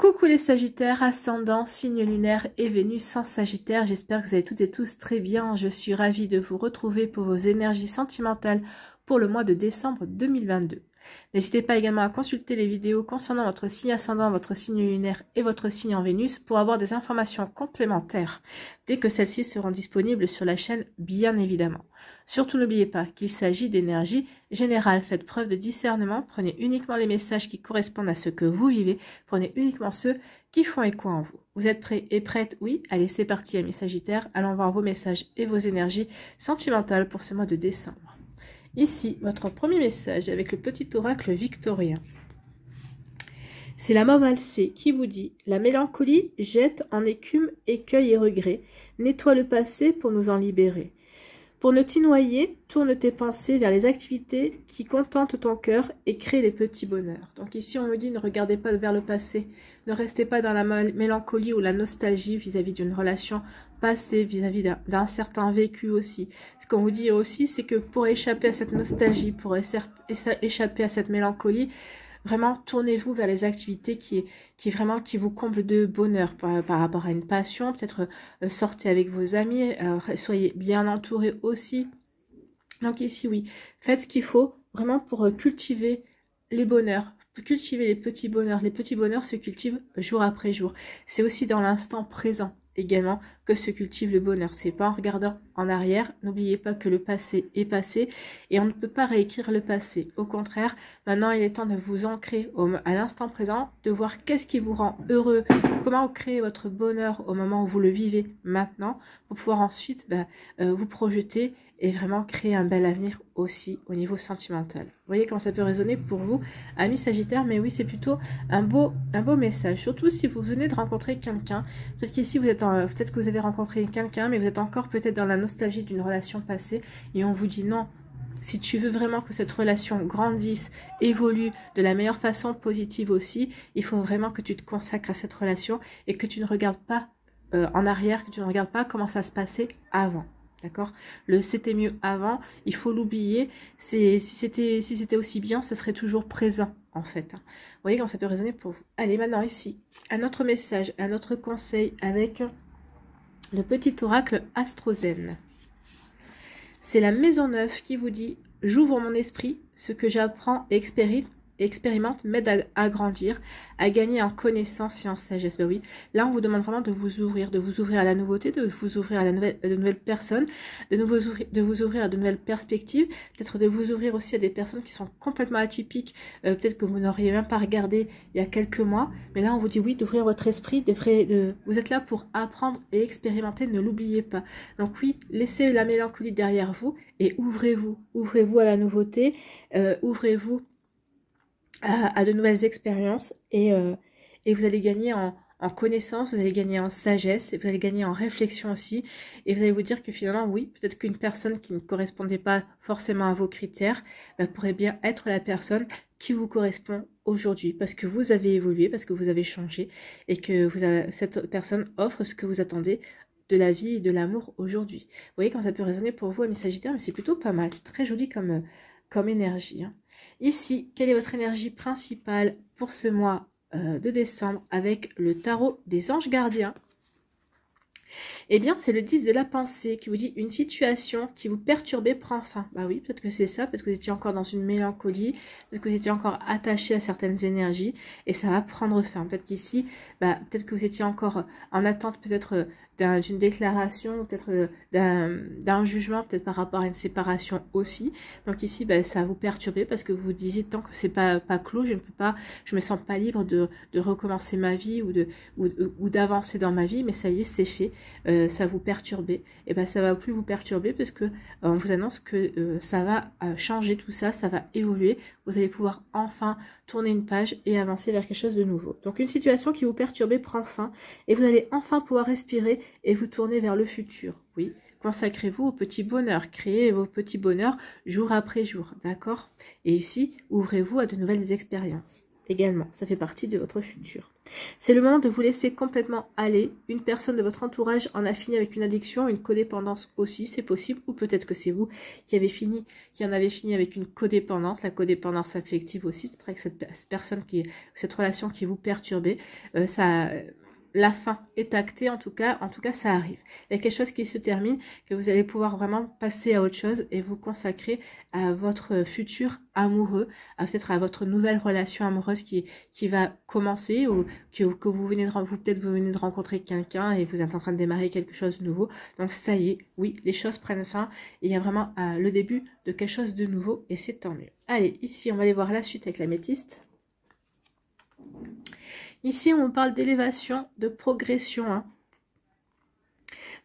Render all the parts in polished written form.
Coucou les Sagittaires, ascendant, signe lunaire et Vénus en Sagittaire. J'espère que vous allez toutes et tous très bien. Je suis ravie de vous retrouver pour vos énergies sentimentales pour le mois de décembre 2022. N'hésitez pas également à consulter les vidéos concernant votre signe ascendant, votre signe lunaire et votre signe en Vénus pour avoir des informations complémentaires dès que celles-ci seront disponibles sur la chaîne, bien évidemment. Surtout n'oubliez pas qu'il s'agit d'énergie générale. Faites preuve de discernement, prenez uniquement les messages qui correspondent à ce que vous vivez, prenez uniquement ceux qui font écho en vous. Vous êtes prêts et prêtes? Oui? Allez, c'est parti amis Sagittaires, allons voir vos messages et vos énergies sentimentales pour ce mois de décembre. Ici, votre premier message avec le petit oracle victorien. C'est la mort valsée qui vous dit « La mélancolie jette en écume écueil et regret, nettoie le passé pour nous en libérer. Pour ne t'y noyer, tourne tes pensées vers les activités qui contentent ton cœur et créent les petits bonheurs. » Donc ici, on me dit ne regardez pas vers le passé, ne restez pas dans la mélancolie ou la nostalgie vis-à-vis d'une relation passée, vis-à-vis d'un certain vécu aussi. Ce qu'on vous dit aussi, c'est que pour échapper à cette nostalgie, pour échapper à cette mélancolie, vraiment, tournez-vous vers les activités qui vous comblent de bonheur par rapport à une passion. Peut-être sortez avec vos amis, soyez bien entourés aussi. Donc ici, oui, faites ce qu'il faut vraiment pour cultiver les bonheurs. Cultiver les petits bonheurs. Les petits bonheurs se cultivent jour après jour. C'est aussi dans l'instant présent également que se cultive le bonheur. C'est pas en regardant en arrière. N'oubliez pas que le passé est passé et on ne peut pas réécrire le passé. Au contraire, maintenant il est temps de vous ancrer à l'instant présent, de voir qu'est-ce qui vous rend heureux, comment vous créez votre bonheur au moment où vous le vivez maintenant, pour pouvoir ensuite vous projeter et vraiment créer un bel avenir aussi au niveau sentimental. Vous voyez comment ça peut résonner pour vous, amis Sagittaires, mais oui, c'est plutôt un beau message. Surtout si vous venez de rencontrer quelqu'un. Peut-être qu'ici, peut-être que vous avez rencontré quelqu'un, mais vous êtes encore peut-être dans la nostalgie d'une relation passée et on vous dit non. Si tu veux vraiment que cette relation grandisse, évolue de la meilleure façon, positive aussi, il faut vraiment que tu te consacres à cette relation et que tu ne regardes pas en arrière, que tu ne regardes pas comment ça se passait avant. D'accord? Le c'était mieux avant, il faut l'oublier. Si c'était aussi bien, ça serait toujours présent en fait. Vous voyez comment ça peut résonner pour vous. Allez, maintenant ici, un autre message, un autre conseil avec le petit oracle Astrozène. C'est la maison neuve qui vous dit « J'ouvre mon esprit, ce que j'apprends et expérimente m'aide à grandir, à gagner en connaissance et en sagesse. » Ben oui, là on vous demande vraiment de vous ouvrir à la nouveauté, de vous ouvrir à de nouvelles personnes, de vous ouvrir à de nouvelles perspectives, peut-être de vous ouvrir aussi à des personnes qui sont complètement atypiques, peut-être que vous n'auriez même pas regardé il y a quelques mois, mais là on vous dit oui, d'ouvrir votre esprit, vous êtes là pour apprendre et expérimenter, ne l'oubliez pas. Donc oui, laissez la mélancolie derrière vous et ouvrez-vous à la nouveauté, ouvrez-vous à de nouvelles expériences et vous allez gagner en connaissance, vous allez gagner en sagesse, et vous allez gagner en réflexion aussi, et vous allez vous dire que finalement, oui, peut-être qu'une personne qui ne correspondait pas forcément à vos critères pourrait bien être la personne qui vous correspond aujourd'hui, parce que vous avez évolué, parce que vous avez changé, et que cette personne offre ce que vous attendez de la vie et de l'amour aujourd'hui. Vous voyez quand ça peut résonner pour vous, amis Sagittaires, mais c'est plutôt pas mal, c'est très joli comme énergie. Hein. Ici, quelle est votre énergie principale pour ce mois de décembre avec le tarot des anges gardiens? Eh bien, c'est le 10 de la pensée qui vous dit une situation qui vous perturbait prend fin. Bah oui, peut-être que c'est ça, peut-être que vous étiez encore dans une mélancolie, peut-être que vous étiez encore attaché à certaines énergies et ça va prendre fin. Peut-être qu'ici, peut-être que vous étiez encore en attente peut-être d'une déclaration, peut-être d'un jugement, peut-être par rapport à une séparation aussi. Donc ici, ça vous perturbait parce que vous disiez tant que c'est pas clos, je me sens pas libre de recommencer ma vie ou d'avancer dans ma vie, mais ça y est, c'est fait. Ça vous perturbait, et ça va plus vous perturber parce que on vous annonce que ça va changer tout ça, ça va évoluer. Vous allez pouvoir enfin tourner une page et avancer vers quelque chose de nouveau. Donc une situation qui vous perturbait prend fin et vous allez enfin pouvoir respirer et vous tourner vers le futur. Oui, consacrez-vous au petit bonheur, créez vos petits bonheurs jour après jour, d'accord? Et ici, ouvrez-vous à de nouvelles expériences. également. Ça fait partie de votre futur. C'est le moment de vous laisser complètement aller. Une personne de votre entourage en a fini avec une addiction, une codépendance aussi, c'est possible. Ou peut-être que c'est vous qui en avez fini avec une codépendance, la codépendance affective aussi, peut-être avec cette personne cette relation qui vous perturbait. La fin est actée, en tout cas ça arrive. Il y a quelque chose qui se termine, que vous allez pouvoir vraiment passer à autre chose et vous consacrer à votre futur amoureux, peut-être à votre nouvelle relation amoureuse qui va commencer, ou que vous venez de rencontrer quelqu'un et vous êtes en train de démarrer quelque chose de nouveau. Donc ça y est, oui, les choses prennent fin et il y a vraiment le début de quelque chose de nouveau et c'est tant mieux. Allez, ici on va aller voir la suite avec l'améthyste. Ici, on parle d'élévation, de progression. Hein.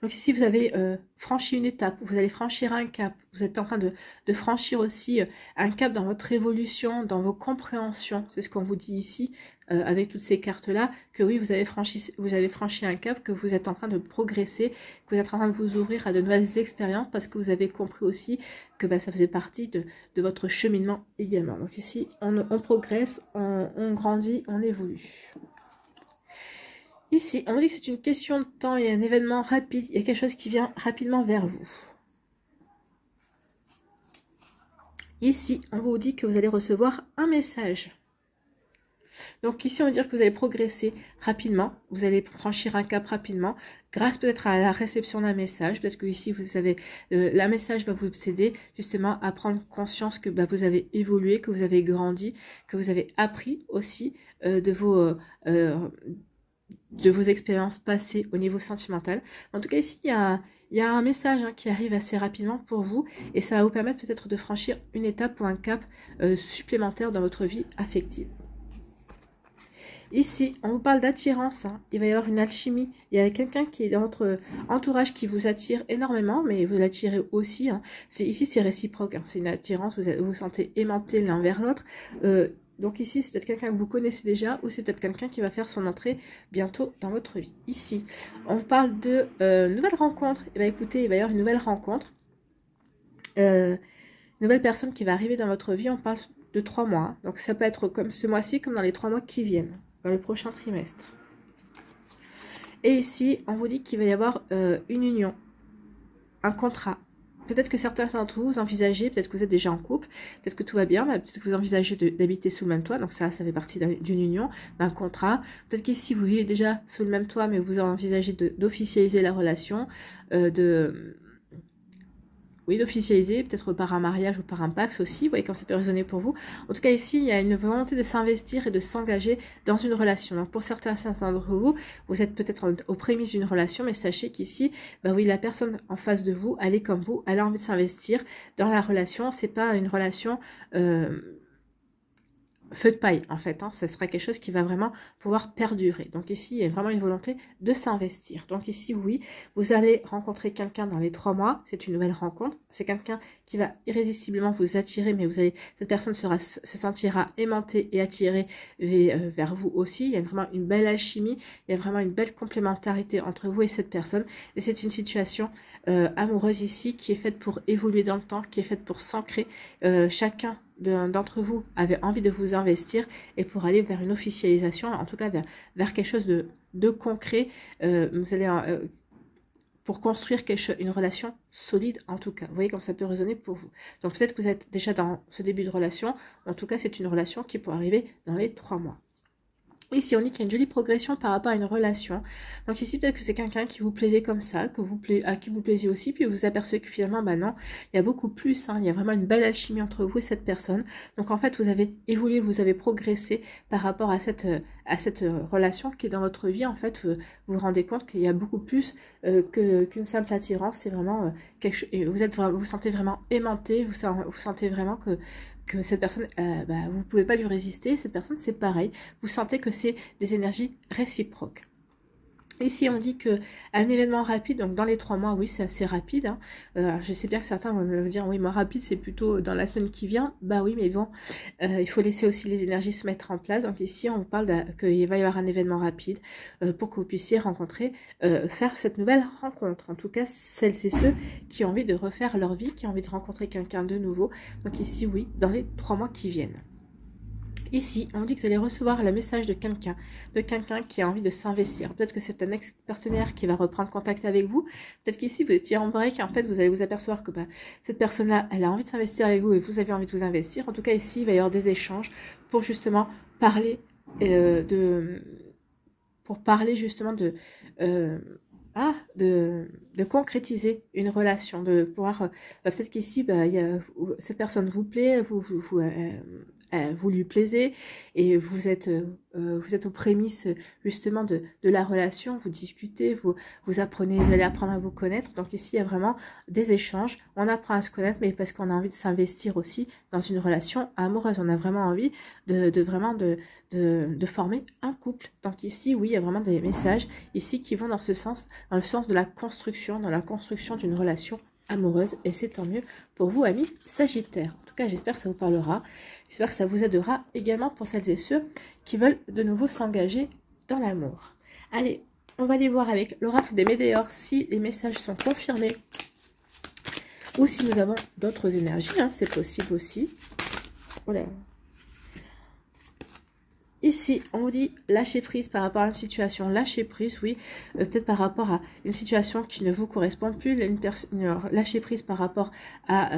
Donc ici, vous avez franchi une étape, vous allez franchir un cap. Vous êtes en train de franchir aussi un cap dans votre évolution, dans vos compréhensions. C'est ce qu'on vous dit ici, avec toutes ces cartes-là, que oui, vous avez franchi un cap, que vous êtes en train de progresser, que vous êtes en train de vous ouvrir à de nouvelles expériences, parce que vous avez compris aussi que ça faisait partie de votre cheminement également. Donc ici, on progresse, on grandit, on évolue. Ici, on me dit que c'est une question de temps, il y a un événement rapide, il y a quelque chose qui vient rapidement vers vous. Ici, on vous dit que vous allez recevoir un message. Donc ici, on va dire que vous allez progresser rapidement, vous allez franchir un cap rapidement, grâce peut-être à la réception d'un message. Peut-être que ici, vous avez la message va vous aider justement à prendre conscience que vous avez évolué, que vous avez grandi, que vous avez appris aussi de vos expériences passées au niveau sentimental. En tout cas, ici, il y a un message qui arrive assez rapidement pour vous et ça va vous permettre peut-être de franchir une étape ou un cap supplémentaire dans votre vie affective. Ici, on vous parle d'attirance. Il va y avoir une alchimie. Il y a quelqu'un qui est dans votre entourage qui vous attire énormément, mais vous l'attirez aussi. Ici, c'est réciproque. C'est une attirance. Vous vous sentez aimanté l'un vers l'autre. Donc ici, c'est peut-être quelqu'un que vous connaissez déjà ou c'est peut-être quelqu'un qui va faire son entrée bientôt dans votre vie. Ici, on vous parle de nouvelles rencontres. Et bien écoutez, il va y avoir une nouvelle rencontre. Une nouvelle personne qui va arriver dans votre vie. On parle de 3 mois. Donc ça peut être comme ce mois-ci, comme dans les 3 mois qui viennent, dans le prochain trimestre. Et ici, on vous dit qu'il va y avoir une union, un contrat. Peut-être que certains d'entre vous envisagez, peut-être que vous êtes déjà en couple, peut-être que tout va bien, peut-être que vous envisagez d'habiter sous le même toit, donc ça fait partie d'une union, d'un contrat. Peut-être qu'ici, vous vivez déjà sous le même toit, mais vous envisagez d'officialiser la relation, d'officialiser, peut-être par un mariage ou par un pax aussi, vous voyez quand ça peut résonner pour vous. En tout cas ici, il y a une volonté de s'investir et de s'engager dans une relation. Donc pour certains d'entre vous, vous êtes peut-être aux prémices d'une relation, mais sachez qu'ici, oui, la personne en face de vous, elle est comme vous, elle a envie de s'investir dans la relation. C'est pas une relation feu de paille en fait, ça sera quelque chose qui va vraiment pouvoir perdurer. Donc ici, il y a vraiment une volonté de s'investir. Donc ici, oui, vous allez rencontrer quelqu'un dans les 3 mois, c'est une nouvelle rencontre, c'est quelqu'un qui va irrésistiblement vous attirer, mais cette personne se sentira aimantée et attirée vers vous aussi. Il y a vraiment une belle alchimie, il y a vraiment une belle complémentarité entre vous et cette personne, et c'est une situation amoureuse ici qui est faite pour évoluer dans le temps, qui est faite pour s'ancrer. Chacun d'entre vous avait envie de vous investir et pour aller vers une officialisation, en tout cas vers quelque chose de concret. Vous allez pour construire une relation solide en tout cas. Vous voyez comme ça peut résonner pour vous. Donc peut-être que vous êtes déjà dans ce début de relation. En tout cas, c'est une relation qui peut arriver dans les 3 mois. Ici, on dit qu'il y a une jolie progression par rapport à une relation. Donc ici, peut-être que c'est quelqu'un qui vous plaisait comme ça, à qui vous plaisiez aussi, puis vous vous apercevez que finalement, non, il y a beaucoup plus, il y a vraiment une belle alchimie entre vous et cette personne. Donc en fait, vous avez évolué, vous avez progressé par rapport à cette relation qui est dans votre vie. En fait, vous vous rendez compte qu'il y a beaucoup plus qu'une simple attirance. C'est vraiment vous vous sentez vraiment aimanté, vous sentez vraiment que cette personne, vous ne pouvez pas lui résister. Cette personne, c'est pareil. Vous sentez que c'est des énergies réciproques. Ici, on dit qu'un événement rapide, donc dans les 3 mois, oui, c'est assez rapide. Je sais bien que certains vont me dire, oui, moi, rapide, c'est plutôt dans la semaine qui vient. Bah oui, mais bon, il faut laisser aussi les énergies se mettre en place. Donc ici, on vous parle qu'il va y avoir un événement rapide pour que vous puissiez faire cette nouvelle rencontre. En tout cas, celles et ceux qui ont envie de refaire leur vie, qui ont envie de rencontrer quelqu'un de nouveau. Donc ici, oui, dans les 3 mois qui viennent. Ici, on dit que vous allez recevoir le message de quelqu'un qui a envie de s'investir. Peut-être que c'est un ex-partenaire qui va reprendre contact avec vous. Peut-être qu'ici, vous étiez en break et en fait, vous allez vous apercevoir que cette personne-là, elle a envie de s'investir avec vous et vous avez envie de vous investir. En tout cas, ici, il va y avoir des échanges pour justement parler justement de concrétiser une relation, de pouvoir peut-être qu'ici cette personne vous plaît, vous lui plaisez et vous êtes aux prémices justement de la relation, vous discutez, vous apprenez, vous allez apprendre à vous connaître. Donc ici il y a vraiment des échanges, on apprend à se connaître, mais parce qu'on a envie de s'investir aussi dans une relation amoureuse, on a vraiment envie de former un couple. Donc ici oui, il y a vraiment des messages ici qui vont dans ce sens, dans le sens de la construction, dans la construction d'une relation amoureuse, et c'est tant mieux pour vous, amis Sagittaire. En tout cas, j'espère que ça vous parlera, j'espère que ça vous aidera également pour celles et ceux qui veulent de nouveau s'engager dans l'amour. Allez, on va aller voir avec l'oracle des Médéors si les messages sont confirmés ou si nous avons d'autres énergies, hein, c'est possible aussi. Voilà. Ici, on vous dit lâcher prise par rapport à une situation, lâcher prise, oui, peut-être par rapport à une situation qui ne vous correspond plus, lâcher prise par rapport à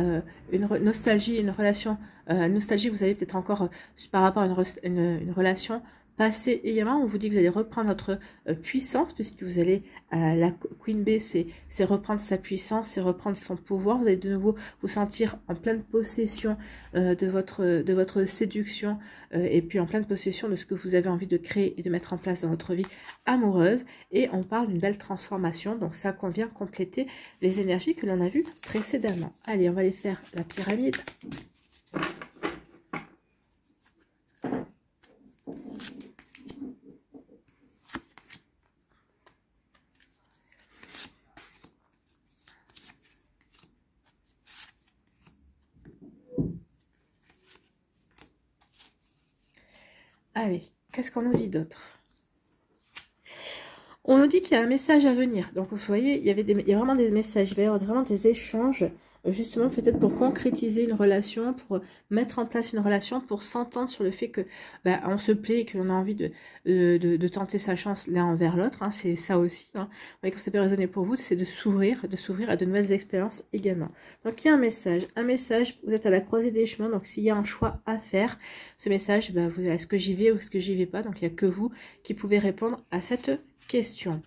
une nostalgie, une relation, nostalgie, vous avez peut-être encore par rapport à une relation passée également. On vous dit que vous allez reprendre votre puissance, puisque vous allez, la Queen Bee, c'est reprendre sa puissance, c'est reprendre son pouvoir. Vous allez de nouveau vous sentir en pleine possession de votre séduction, et puis en pleine possession de ce que vous avez envie de créer et de mettre en place dans votre vie amoureuse. Et on parle d'une belle transformation, donc ça convient compléter les énergies que l'on a vues précédemment. Allez, on va aller faire la pyramide. Allez, qu'est-ce qu'on nous dit d'autre? On nous dit qu'il y a un message à venir. Donc, vous voyez, il y a vraiment des messages. Il va y avoir vraiment des échanges, justement, peut-être pour concrétiser une relation, pour mettre en place une relation, pour s'entendre sur le fait que on se plaît et qu'on a envie de tenter sa chance l'un envers l'autre. Hein, c'est ça aussi. Hein. Vous voyez, comme ça peut résonner pour vous, c'est de s'ouvrir à de nouvelles expériences également. Donc, il y a un message, vous êtes à la croisée des chemins. Donc, s'il y a un choix à faire, ce message, est-ce que j'y vais ou est-ce que j'y vais pas? Donc, il n'y a que vous qui pouvez répondre à cette question.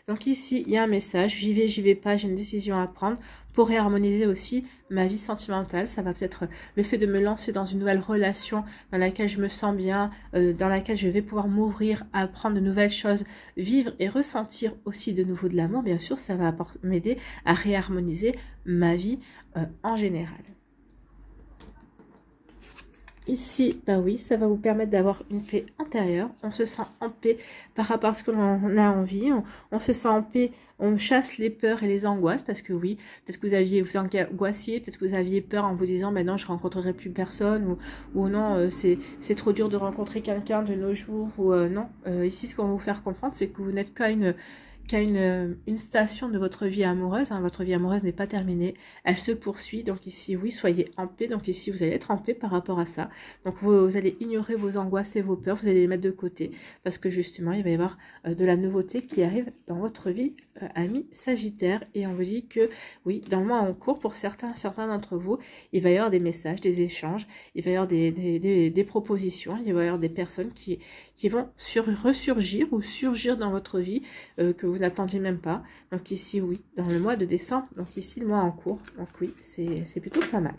Donc ici il y a un message, j'y vais pas, j'ai une décision à prendre pour réharmoniser aussi ma vie sentimentale. Ça va peut-être le fait de me lancer dans une nouvelle relation dans laquelle je me sens bien, dans laquelle je vais pouvoir m'ouvrir, apprendre de nouvelles choses, vivre et ressentir aussi de nouveau de l'amour. Bien sûr, ça va m'aider à réharmoniser ma vie en général. Ici, oui, ça va vous permettre d'avoir une paix intérieure. On se sent en paix par rapport à ce que l'on a envie. On se sent en paix, on chasse les peurs et les angoisses. Parce que oui, peut-être que vous angoissiez, peut-être que vous aviez peur en vous disant, non, je rencontrerai plus personne. Ou non, c'est trop dur de rencontrer quelqu'un de nos jours. Ou non, ici, ce qu'on va vous faire comprendre, c'est que vous n'êtes qu'à une station de votre vie amoureuse. Hein. Votre vie amoureuse n'est pas terminée, elle se poursuit. Donc ici, oui, soyez en paix. Donc ici, vous allez être en paix par rapport à ça. Donc vous allez ignorer vos angoisses et vos peurs, vous allez les mettre de côté. Parce que justement, il va y avoir de la nouveauté qui arrive dans votre vie, amis Sagittaire. Et on vous dit que, oui, dans le mois en cours, pour certains d'entre vous, il va y avoir des messages, des échanges, il va y avoir des propositions, il va y avoir des personnes qui vont ressurgir ou surgir dans votre vie, que vous n'attendiez même pas. Donc ici, oui, dans le mois de décembre, donc ici, le mois en cours. Donc oui, c'est plutôt pas mal.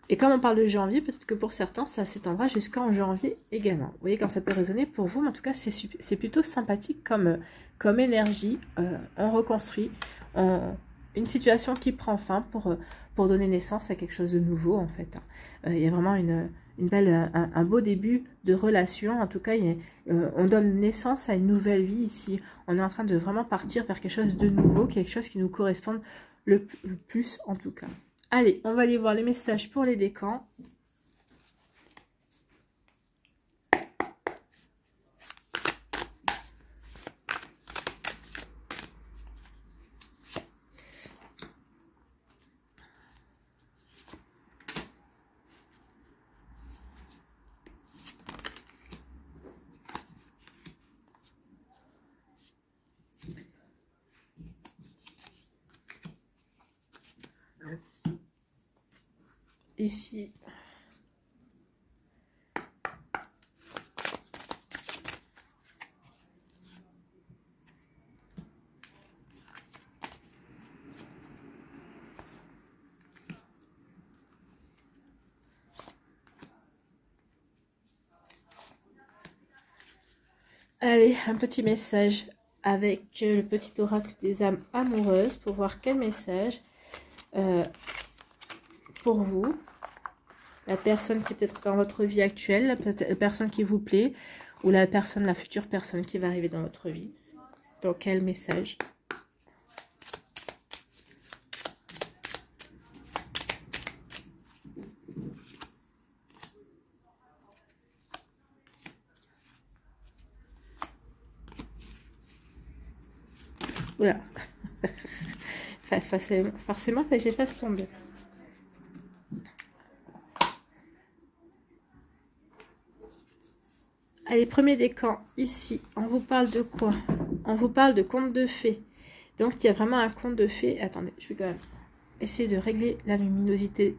Et comme on parle de janvier, peut-être que pour certains, ça s'étendra jusqu'en janvier également. Vous voyez, quand ça peut résonner pour vous, mais en tout cas, c'est plutôt sympathique comme énergie. On reconstruit une situation qui prend fin pour donner naissance à quelque chose de nouveau, en fait. Il y a vraiment un beau début de relation. En tout cas, on donne naissance à une nouvelle vie ici. On est en train de vraiment partir vers quelque chose de nouveau, quelque chose qui nous corresponde le plus, en tout cas. Allez, on va aller voir les messages pour les décans. ici. Allez, un petit message avec le petit oracle des âmes amoureuses pour voir quel message pour vous, la personne qui est peut-être dans votre vie actuelle, la personne qui vous plaît, ou la future personne qui va arriver dans votre vie. Donc, quel message? Oula. Forcément, j'ai fasse tomber. Allez, premier décan, ici, on vous parle de quoi? On vous parle de conte de fées. Donc, il y a vraiment un conte de fées. Attendez, je vais quand même essayer de régler la luminosité.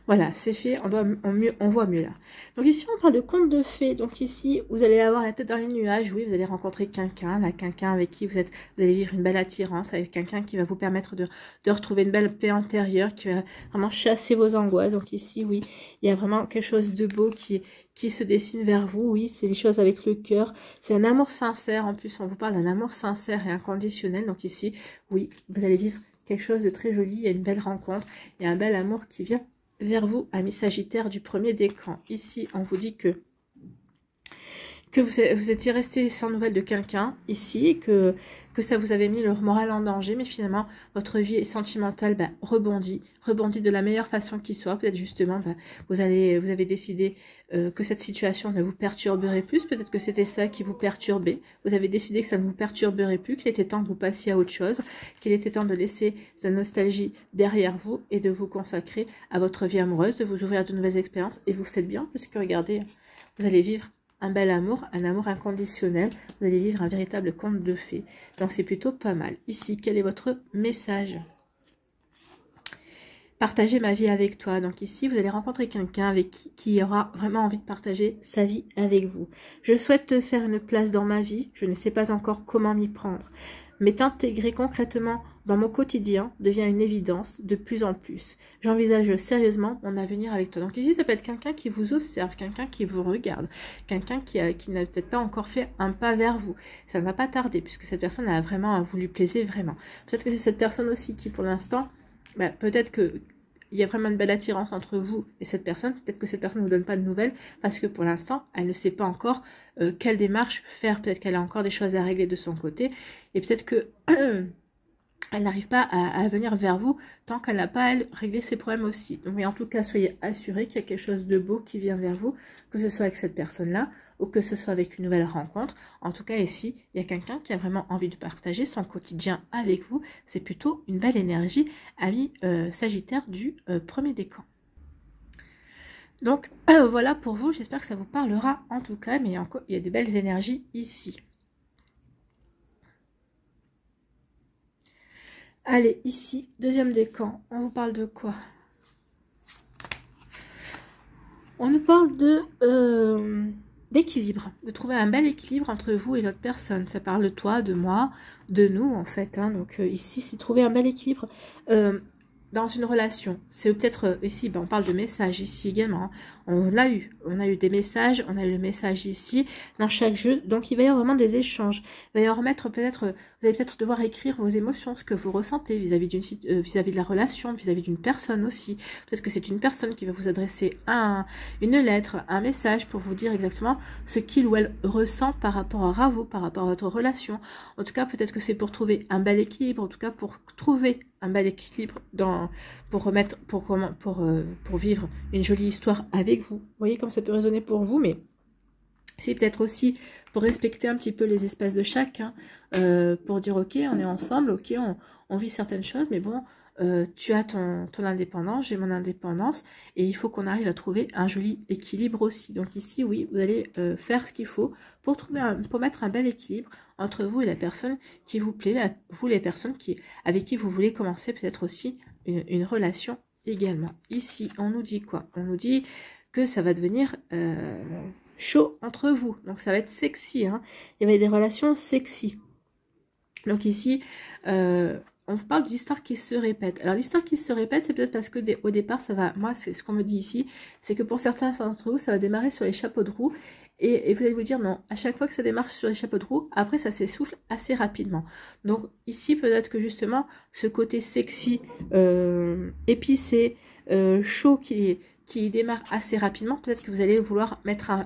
Voilà, c'est fait, on voit mieux là. Donc ici, on parle de conte de fées. Donc ici, vous allez avoir la tête dans les nuages. Oui, vous allez rencontrer quelqu'un, là, quelqu'un avec qui vous allez vivre une belle attirance, avec quelqu'un qui va vous permettre de retrouver une belle paix intérieure, qui va vraiment chasser vos angoisses. Donc ici, oui, il y a vraiment quelque chose de beau qui se dessine vers vous. Oui, c'est les choses avec le cœur. C'est un amour sincère. En plus, on vous parle d'un amour sincère et inconditionnel. Donc ici, oui, vous allez vivre quelque chose de très joli. Il y a une belle rencontre. Il y a un bel amour qui vient vers vous, amis Sagittaire du premier décan. Ici, on vous dit que vous étiez resté sans nouvelles de quelqu'un ici, que ça vous avait mis le moral en danger, mais finalement, votre vie sentimentale rebondit de la meilleure façon qui soit. Peut-être justement, vous avez décidé que cette situation ne vous perturberait plus. Peut-être que c'était ça qui vous perturbait. Vous avez décidé que ça ne vous perturberait plus, qu'il était temps que vous passiez à autre chose, qu'il était temps de laisser sa nostalgie derrière vous et de vous consacrer à votre vie amoureuse, de vous ouvrir de nouvelles expériences. Et vous faites bien, puisque regardez, vous allez vivre un bel amour, un amour inconditionnel. Vous allez vivre un véritable conte de fées. Donc, c'est plutôt pas mal. Ici, quel est votre message? Partager ma vie avec toi. Donc ici, vous allez rencontrer quelqu'un avec qui aura vraiment envie de partager sa vie avec vous. Je souhaite te faire une place dans ma vie. Je ne sais pas encore comment m'y prendre. Mais t'intégrer concrètement dans mon quotidien devient une évidence de plus en plus. J'envisage sérieusement mon avenir avec toi. Donc ici, ça peut être quelqu'un qui vous observe, quelqu'un qui vous regarde, quelqu'un qui n'a peut-être pas encore fait un pas vers vous. Ça ne va pas tarder puisque cette personne a vraiment vous lui plaisez vraiment. Peut-être que c'est cette personne aussi qui, pour l'instant, peut-être que il y a vraiment une belle attirance entre vous et cette personne. Peut-être que cette personne ne vous donne pas de nouvelles parce que pour l'instant, elle ne sait pas encore quelle démarche faire. Peut-être qu'elle a encore des choses à régler de son côté. Et peut-être que elle n'arrive pas à venir vers vous tant qu'elle n'a pas, elle, réglé ses problèmes aussi. Donc, mais en tout cas, soyez assurés qu'il y a quelque chose de beau qui vient vers vous, que ce soit avec cette personne-là ou que ce soit avec une nouvelle rencontre. En tout cas, ici, il y a quelqu'un qui a vraiment envie de partager son quotidien avec vous. C'est plutôt une belle énergie, amis Sagittaire du premier décan. Donc, voilà pour vous. J'espère que ça vous parlera en tout cas, mais encore, il y a des belles énergies ici. Allez, ici, deuxième décan, on vous parle de quoi? On nous parle d'équilibre, de trouver un bel équilibre entre vous et l'autre personne. Ça parle de toi, de moi, de nous en fait. Hein. Donc ici, c'est trouver un bel équilibre dans une relation. C'est peut-être ici, on parle de messages ici également. Hein. On a eu des messages, on a eu le message ici dans chaque jeu. Donc il va y avoir vraiment des échanges. Il va y avoir vous allez peut-être devoir écrire vos émotions, ce que vous ressentez vis-à-vis de la relation, vis-à-vis d'une personne aussi. Peut-être que c'est une personne qui va vous adresser une lettre, un message pour vous dire exactement ce qu'il ou elle ressent par rapport à vous, par rapport à votre relation. En tout cas, peut-être que c'est pour trouver un bel équilibre, en tout cas pour trouver un bel équilibre pour vivre une jolie histoire avec vous. Vous voyez comme ça peut résonner pour vous, mais c'est peut-être aussi pour respecter un petit peu les espaces de chacun, pour dire ok, on est ensemble, ok, on vit certaines choses, mais bon, tu as ton indépendance, j'ai mon indépendance, et il faut qu'on arrive à trouver un joli équilibre aussi. Donc ici, oui, vous allez faire ce qu'il faut pour mettre un bel équilibre entre vous et la personne qui vous plaît, vous les personnes avec qui vous voulez commencer peut-être aussi une relation également. Ici, on nous dit quoi? On nous dit que ça va devenir chaud entre vous. Donc, ça va être sexy. Hein. Il y avait des relations sexy. Donc ici, on vous parle d'histoires qui se répètent. Alors l'histoire qui se répète, c'est peut-être parce que au départ, ça va. Moi, c'est ce qu'on me dit ici, c'est que pour certains d'entre vous, ça va démarrer sur les chapeaux de roue. Et vous allez vous dire non, à chaque fois que ça démarre sur les chapeaux de roue, après ça s'essouffle assez rapidement. Donc ici, peut-être que justement, ce côté sexy, épicé, chaud qui démarre assez rapidement, peut-être que vous allez vouloir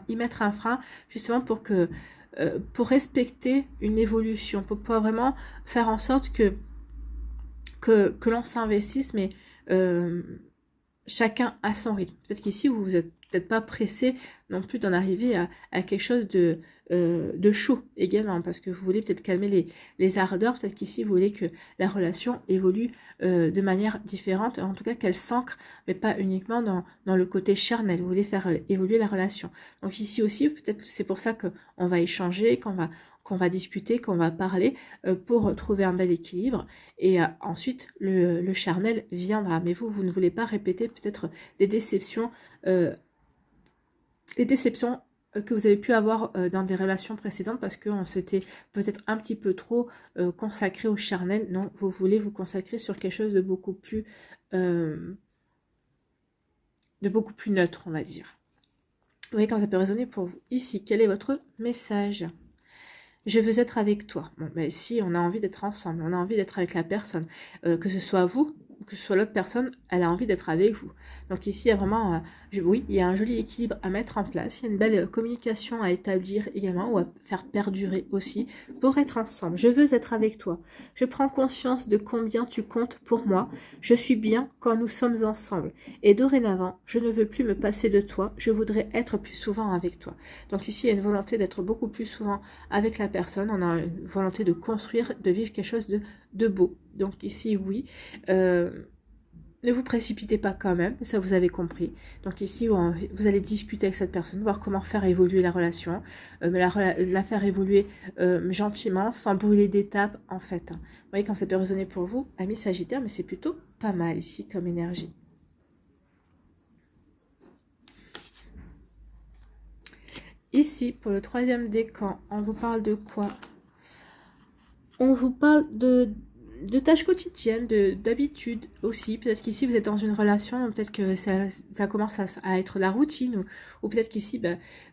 y mettre un frein, justement pour respecter une évolution, pour pouvoir vraiment faire en sorte que l'on s'investisse, mais chacun à son rythme. Peut-être qu'ici, vous n'êtes peut-être pas pressé non plus d'en arriver à quelque chose de chaud également, parce que vous voulez peut-être calmer les ardeurs. Peut-être qu'ici, vous voulez que la relation évolue de manière différente, en tout cas qu'elle s'ancre, mais pas uniquement dans le côté charnel. Vous voulez faire évoluer la relation. Donc ici aussi, peut-être c'est pour ça qu'on va échanger, qu'on va discuter, qu'on va parler pour trouver un bel équilibre. Et ensuite, le charnel viendra. Mais vous ne voulez pas répéter peut-être des déceptions que vous avez pu avoir dans des relations précédentes parce qu'on s'était peut-être un petit peu trop consacré au charnel. Non, vous voulez vous consacrer sur quelque chose de beaucoup plus neutre, on va dire. Vous voyez comment ça peut résonner pour vous. Ici, quel est votre message ? Je veux être avec toi. Bon, mais si on a envie d'être ensemble, on a envie d'être avec la personne, que ce soit vous, que ce soit l'autre personne, elle a envie d'être avec vous. Donc ici, il y a vraiment, oui, il y a un joli équilibre à mettre en place. Il y a une belle communication à établir également ou à faire perdurer aussi pour être ensemble. Je veux être avec toi. Je prends conscience de combien tu comptes pour moi. Je suis bien quand nous sommes ensemble. Et dorénavant, je ne veux plus me passer de toi. Je voudrais être plus souvent avec toi. Donc ici, il y a une volonté d'être beaucoup plus souvent avec la personne. On a une volonté de construire, de vivre quelque chose de beau. Donc ici, oui. Ne vous précipitez pas quand même, ça vous avez compris. Donc ici, vous allez discuter avec cette personne, voir comment faire évoluer la relation, mais la faire évoluer gentiment, sans brûler d'étapes en fait. Vous voyez quand ça peut résonner pour vous, amis Sagittaire, mais c'est plutôt pas mal ici comme énergie. Ici, pour le troisième décan, on vous parle de quoi? On vous parle de tâches quotidiennes, d'habitudes aussi. Peut-être qu'ici, vous êtes dans une relation, peut-être que ça commence à être la routine, ou peut-être qu'ici,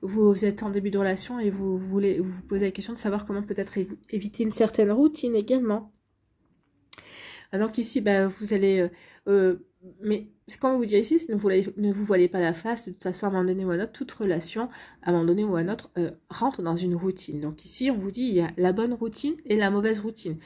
vous êtes en début de relation et vous vous posez la question de savoir comment peut-être éviter une certaine routine également. Donc ici, vous allez... mais ce qu'on va vous dire ici, c'est ne vous voilez pas la face. De toute façon, à un moment donné ou à un autre, toute relation, à un moment donné ou à un autre, rentre dans une routine. Donc ici, on vous dit, il y a la bonne routine et la mauvaise routine.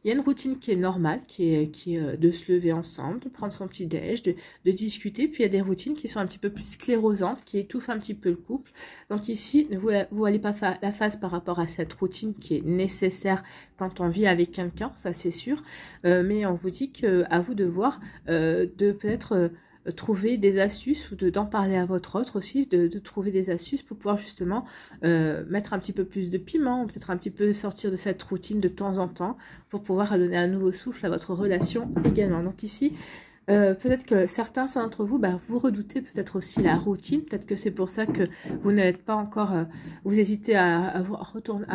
Il y a une routine qui est normale, qui est de se lever ensemble, de prendre son petit déj, de discuter. Puis il y a des routines qui sont un petit peu plus sclérosantes, qui étouffent un petit peu le couple. Donc ici, ne vous voilez pas la face par rapport à cette routine qui est nécessaire quand on vit avec quelqu'un, ça c'est sûr. Mais on vous dit qu'à vous de voir, de peut-être... trouver des astuces ou d'en parler à votre autre aussi, de trouver des astuces pour pouvoir justement mettre un petit peu plus de piment ou peut-être un petit peu sortir de cette routine de temps en temps pour pouvoir donner un nouveau souffle à votre relation également. Donc ici, peut-être que certains d'entre vous, vous redoutez peut-être aussi la routine. Peut-être que c'est pour ça que vous n'êtes pas encore... vous hésitez à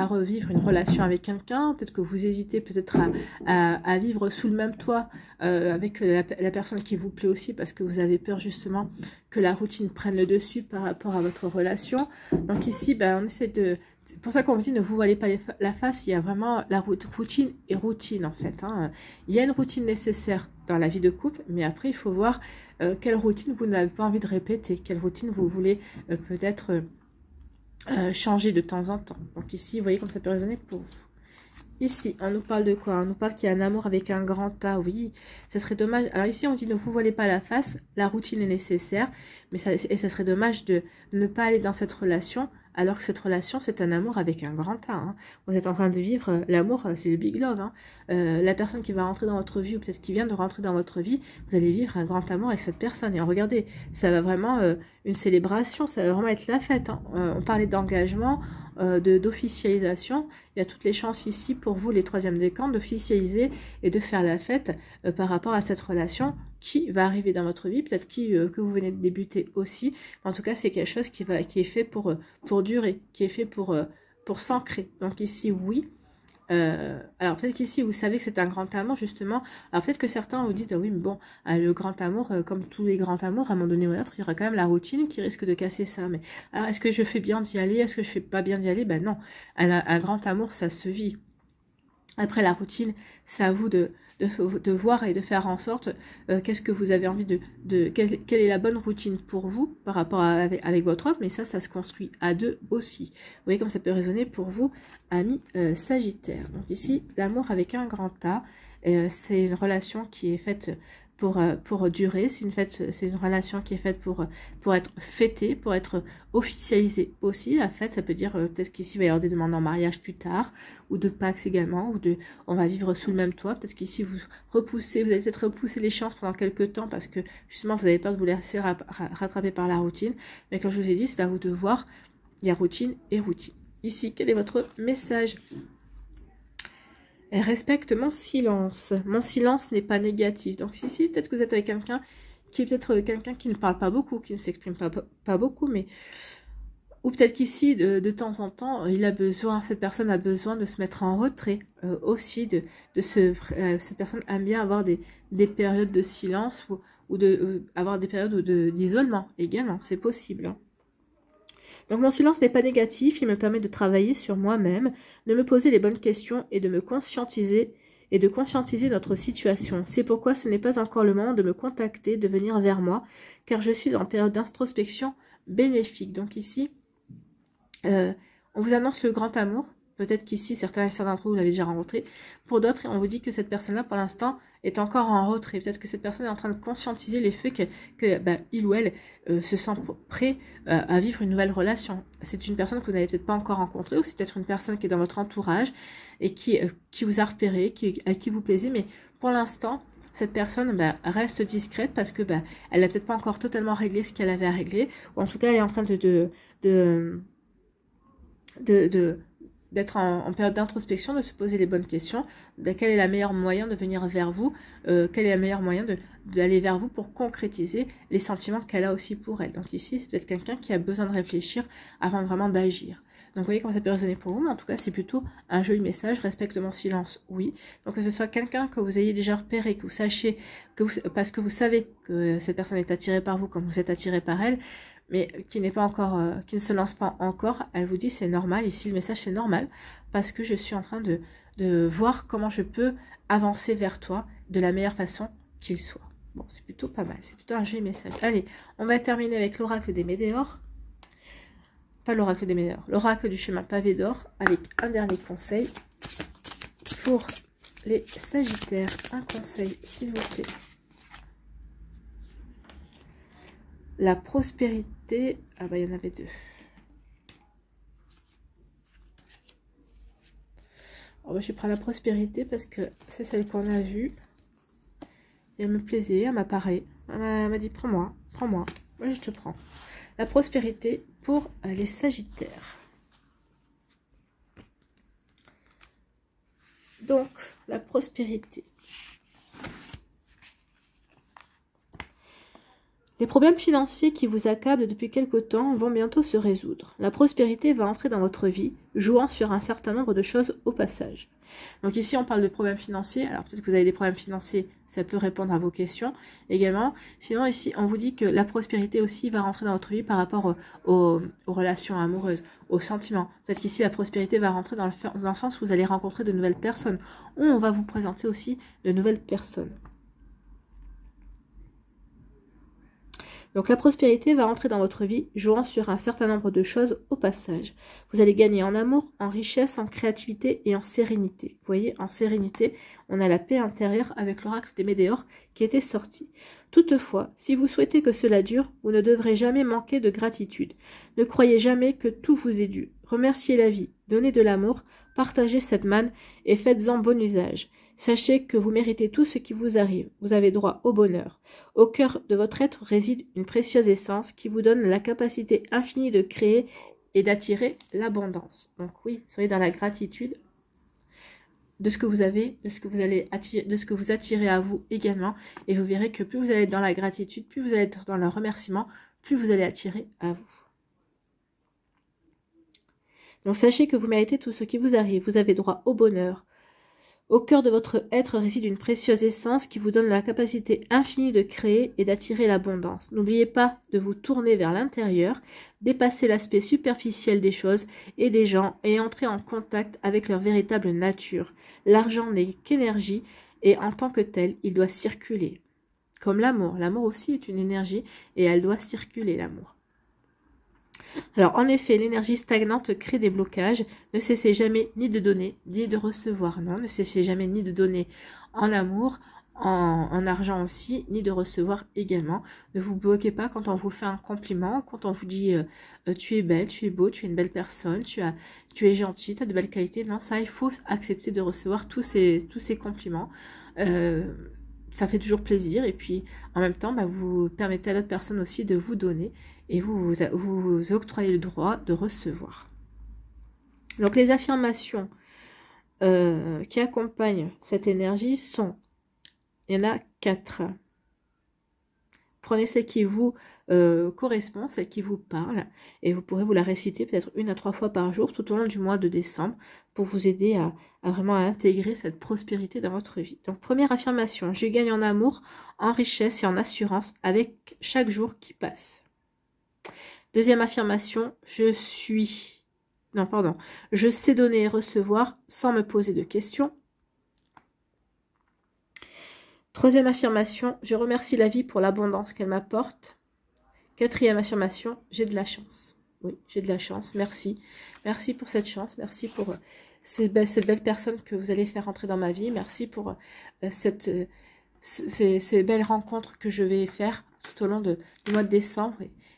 revivre une relation avec quelqu'un. Peut-être que vous hésitez peut-être à vivre sous le même toit avec la personne qui vous plaît aussi, parce que vous avez peur justement que la routine prenne le dessus par rapport à votre relation. Donc ici, on essaie de... C'est pour ça qu'on vous dit ne vous voilez pas la face, il y a vraiment la routine et routine en fait. Hein. Il y a une routine nécessaire dans la vie de couple, mais après il faut voir quelle routine vous n'avez pas envie de répéter, quelle routine vous voulez peut-être changer de temps en temps. Donc ici, vous voyez comme ça peut résonner pour vous. Ici, on nous parle de quoi? On nous parle qu'il y a un amour avec un grand A, oui. Ça serait dommage. Alors ici, on dit ne vous voilez pas la face, la routine est nécessaire, mais ça serait dommage de ne pas aller dans cette relation, alors que cette relation, c'est un amour avec un grand A. Hein. Vous êtes en train de vivre, l'amour, c'est le big love. Hein. La personne qui va rentrer dans votre vie, ou peut-être qui vient de rentrer dans votre vie, vous allez vivre un grand amour avec cette personne. Et regardez, ça va vraiment une célébration, ça va vraiment être la fête. Hein. On parlait d'engagement, d'officialisation. Il y a toutes les chances ici pour vous, les troisièmes décans, d'officialiser et de faire la fête par rapport à cette relation qui va arriver dans votre vie, peut-être que vous venez de débuter aussi. En tout cas, c'est quelque chose qui est fait pour durer, qui est fait pour s'ancrer. Donc ici, oui. Alors peut-être qu'ici vous savez que c'est un grand amour justement. Alors peut-être que certains vous disent oui mais bon le grand amour comme tous les grands amours à un moment donné ou à l'autre il y aura quand même la routine qui risque de casser ça. Mais alors est-ce que je fais bien d'y aller, est-ce que je fais pas bien d'y aller? Ben non, un grand amour ça se vit. Après la routine, c'est à vous de voir et de faire en sorte qu'est-ce que vous avez envie quelle est la bonne routine pour vous par rapport avec votre autre, mais ça se construit à deux aussi. Vous voyez comme ça peut résonner pour vous, amis Sagittaire. Donc ici, l'amour avec un grand A, c'est une relation qui est faite pour durer, c'est une relation qui est faite pour être fêtée, pour être officialisée aussi. La fête, ça peut dire peut-être qu'ici il va y avoir des demandes en mariage plus tard, ou de Pax également, ou on va vivre sous le même toit. Peut-être qu'ici vous allez peut-être repousser l'échéance pendant quelques temps parce que justement vous avez peur de vous laisser rattraper par la routine. Mais comme je vous ai dit, c'est à vous de voir, il y a routine et routine. Ici, quel est votre message ? Respecte mon silence. Mon silence n'est pas négatif. Donc ici, peut-être que vous êtes avec quelqu'un qui est peut-être quelqu'un qui ne parle pas beaucoup, qui ne s'exprime pas beaucoup, mais ou peut-être qu'ici, de temps en temps, cette personne a besoin de se mettre en retrait aussi. Cette personne aime bien avoir des périodes de silence ou avoir des périodes d'isolement également. C'est possible. Hein. Donc mon silence n'est pas négatif, il me permet de travailler sur moi-même, de me poser les bonnes questions et de me conscientiser et de conscientiser notre situation. C'est pourquoi ce n'est pas encore le moment de me contacter, de venir vers moi, car je suis en période d'introspection bénéfique. Donc ici, on vous annonce le grand amour. Peut-être qu'ici, certains d'entre vous l'avez déjà rencontré. Pour d'autres, on vous dit que cette personne-là, pour l'instant, est encore en retrait. Peut-être que cette personne est en train de conscientiser les faits il ou elle se sent prêt à vivre une nouvelle relation. C'est une personne que vous n'avez peut-être pas encore rencontrée, ou c'est peut-être une personne qui est dans votre entourage et qui vous a repéré, à qui vous plaisez. Mais pour l'instant, cette personne reste discrète parce que elle n'a peut-être pas encore totalement réglé ce qu'elle avait à régler. Ou en tout cas, elle est en train d'être en période d'introspection, de se poser les bonnes questions, de quel est le meilleur moyen de venir vers vous, quel est le meilleur moyen d'aller vers vous pour concrétiser les sentiments qu'elle a aussi pour elle. Donc ici, c'est peut-être quelqu'un qui a besoin de réfléchir avant vraiment d'agir. Donc vous voyez comment ça peut résonner pour vous, mais en tout cas, c'est plutôt un joli message, respecte mon silence, oui. Donc que ce soit quelqu'un que vous ayez déjà repéré, que vous sachiez, parce que vous savez que cette personne est attirée par vous comme vous êtes attiré par elle, mais qui n'est pas encore, qui ne se lance pas encore, elle vous dit c'est normal, ici le message c'est normal, parce que je suis en train de voir comment je peux avancer vers toi de la meilleure façon qu'il soit. Bon, c'est plutôt pas mal, c'est plutôt un joli message. Allez, on va terminer avec l'oracle des Médéors. Pas l'oracle des Médéors, l'oracle du chemin pavé d'or, avec un dernier conseil pour les Sagittaires. Un conseil, s'il vous plaît. La prospérité, il y en avait deux. Je vais prendre la prospérité parce que c'est celle qu'on a vue. Et elle me plaisait, elle m'a parlé. Elle m'a dit, prends-moi. Moi, je te prends. La prospérité pour les Sagittaires. Donc, la prospérité. Les problèmes financiers qui vous accablent depuis quelque temps vont bientôt se résoudre. La prospérité va entrer dans votre vie, jouant sur un certain nombre de choses au passage. Donc ici, on parle de problèmes financiers. Alors peut-être que vous avez des problèmes financiers, ça peut répondre à vos questions également. Sinon ici, on vous dit que la prospérité aussi va rentrer dans votre vie par rapport aux relations amoureuses, aux sentiments. Peut-être qu'ici, la prospérité va rentrer dans le sens où vous allez rencontrer de nouvelles personnes. Ou on va vous présenter aussi de nouvelles personnes. Donc la prospérité va entrer dans votre vie, jouant sur un certain nombre de choses au passage. Vous allez gagner en amour, en richesse, en créativité et en sérénité. Vous voyez, en sérénité, on a la paix intérieure avec l'oracle des Médéors qui était sorti. Toutefois, si vous souhaitez que cela dure, vous ne devrez jamais manquer de gratitude. Ne croyez jamais que tout vous est dû. Remerciez la vie, donnez de l'amour, partagez cette manne et faites-en bon usage. Sachez que vous méritez tout ce qui vous arrive. Vous avez droit au bonheur. Au cœur de votre être réside une précieuse essence qui vous donne la capacité infinie de créer et d'attirer l'abondance. Donc oui, soyez dans la gratitude de ce que vous avez, de ce que vous allez attirer, de ce que vous attirez à vous également. Et vous verrez que plus vous allez être dans la gratitude, plus vous allez être dans le remerciement, plus vous allez attirer à vous. Donc sachez que vous méritez tout ce qui vous arrive. Vous avez droit au bonheur. Au cœur de votre être réside une précieuse essence qui vous donne la capacité infinie de créer et d'attirer l'abondance. N'oubliez pas de vous tourner vers l'intérieur, dépasser l'aspect superficiel des choses et des gens et entrer en contact avec leur véritable nature. L'argent n'est qu'énergie et en tant que tel, il doit circuler. Comme l'amour. L'amour aussi est une énergie et elle doit circuler, l'amour. Alors, en effet, l'énergie stagnante crée des blocages. Ne cessez jamais ni de donner, ni de recevoir. Non, ne cessez jamais ni de donner en amour, en argent aussi, ni de recevoir également. Ne vous bloquez pas quand on vous fait un compliment, quand on vous dit tu es belle, tu es beau, tu es une belle personne, tu es gentil, tu as de belles qualités. Non, ça, il faut accepter de recevoir tous ces compliments. Ça fait toujours plaisir. Et puis, en même temps, vous permettez à l'autre personne aussi de vous donner. Et vous octroyez le droit de recevoir. Donc les affirmations qui accompagnent cette énergie sont, il y en a 4. Prenez celle qui vous correspond, celle qui vous parle, et vous pourrez vous la réciter peut-être 1 à 3 fois par jour tout au long du mois de décembre pour vous aider à vraiment intégrer cette prospérité dans votre vie. Donc première affirmation, je gagne en amour, en richesse et en assurance avec chaque jour qui passe. Deuxième affirmation, je sais donner et recevoir sans me poser de questions. Troisième affirmation, je remercie la vie pour l'abondance qu'elle m'apporte. Quatrième affirmation, j'ai de la chance. Oui, j'ai de la chance, merci. Merci pour cette chance, merci pour cette belle personne que vous allez faire entrer dans ma vie. Merci pour ces belles rencontres que je vais faire tout au long du mois de décembre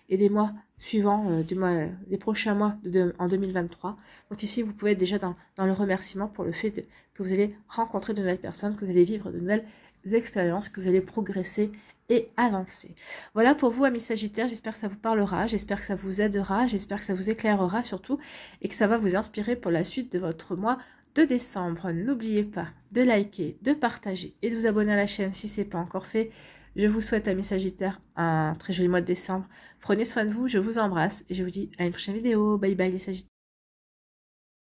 et des mois suivants, des prochains mois en 2023. Donc ici, vous pouvez être déjà dans le remerciement pour le fait que vous allez rencontrer de nouvelles personnes, que vous allez vivre de nouvelles expériences, que vous allez progresser et avancer. Voilà pour vous, amis Sagittaires, j'espère que ça vous parlera, j'espère que ça vous aidera, j'espère que ça vous éclairera surtout et que ça va vous inspirer pour la suite de votre mois de décembre. N'oubliez pas de liker, de partager et de vous abonner à la chaîne si ce n'est pas encore fait. Je vous souhaite, amis Sagittaires, un très joli mois de décembre. Prenez soin de vous, je vous embrasse et je vous dis à une prochaine vidéo. Bye bye les Sagittaires.